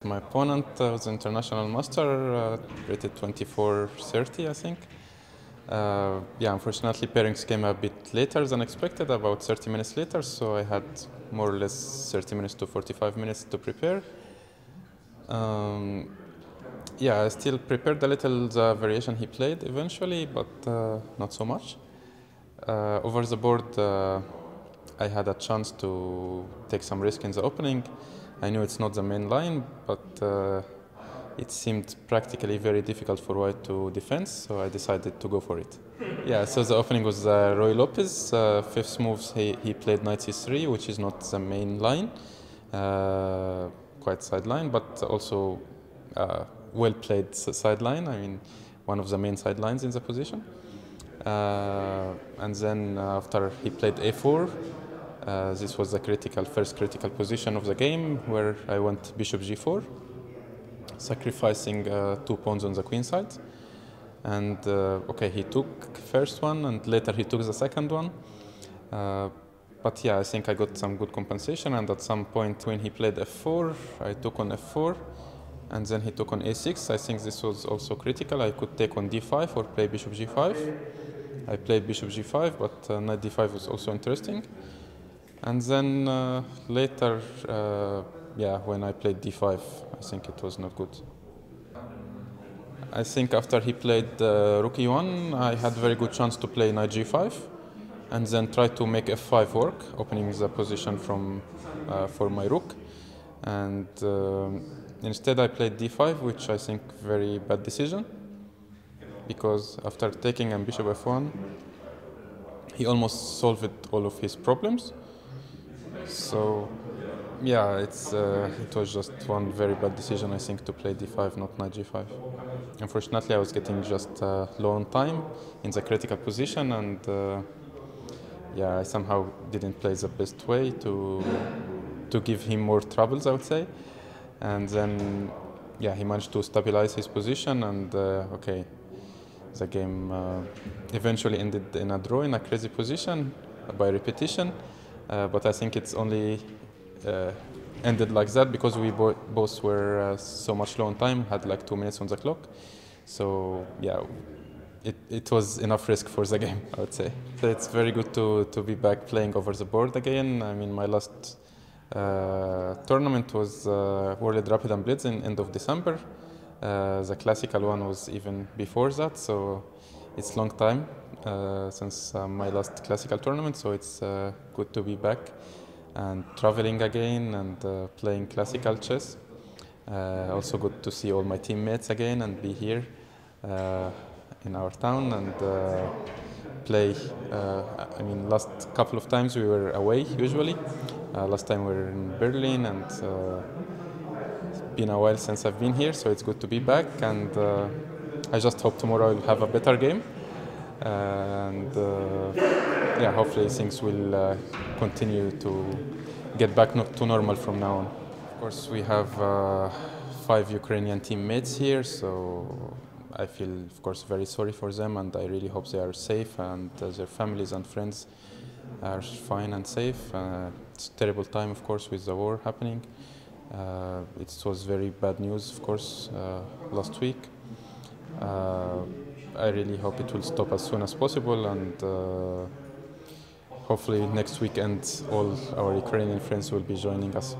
My opponent was international master, rated 24-30, I think. Unfortunately, pairings came a bit later than expected, about 30 minutes later, so I had more or less 30 minutes to 45 minutes to prepare. I still prepared a little the variation he played eventually, but not so much. Over the board, I had a chance to take some risk in the opening. I knew it's not the main line, but it seemed practically very difficult for white to defend, so I decided to go for it. So the opening was Ruy Lopez. Fifth moves, he played knight c3, which is not the main line, quite sideline, but also well played sideline. I mean, one of the main sidelines in the position. And then after he played a4, this was the first critical position of the game, where I went bishop g4, sacrificing 2 pawns on the queen side. And he took first one, and later he took the second one. But I think I got some good compensation, and at some point when he played f4, I took on f4, and then he took on a6. I think this was also critical. I could take on d5 or play bishop g5. I played bishop g5, but knight d5 was also interesting. And then later, when I played d5, I think it was not good. I think after he played rook e1, I had very good chance to play knight g5, and then try to make f5 work, opening the position for my rook. And instead I played d5, which I think very bad decision, because after taking and bishop f1, he almost solved all of his problems. So it was just one very bad decision, I think, to play d5, not knight g5. Unfortunately, I was getting just low on time in the critical position, and I somehow didn't play the best way to give him more troubles, I would say. And then he managed to stabilize his position, and the game eventually ended in a draw in a crazy position by repetition. But I think it's only ended like that because we both were so much low on time, had like 2 minutes on the clock. So it was enough risk for the game, I would say. So it's very good to be back playing over the board again. I mean, my last tournament was World Rapid and Blitz in end of December. The classical one was even before that, so it's long time since my last classical tournament, so it's good to be back and traveling again and playing classical chess. Also good to see all my teammates again and be here in our town and play. I mean, last couple of times we were away usually. Last time we were in Berlin, and it's been a while since I've been here, so it's good to be back, and I just hope tomorrow I'll have a better game. And hopefully things will continue to get back to normal from now on. Of course, we have 5 Ukrainian teammates here, so I feel, of course, very sorry for them, and I really hope they are safe and their families and friends are fine and safe. It's a terrible time, of course, with the war happening. It was very bad news, of course, last week. I really hope it will stop as soon as possible, and hopefully next weekend all our Ukrainian friends will be joining us.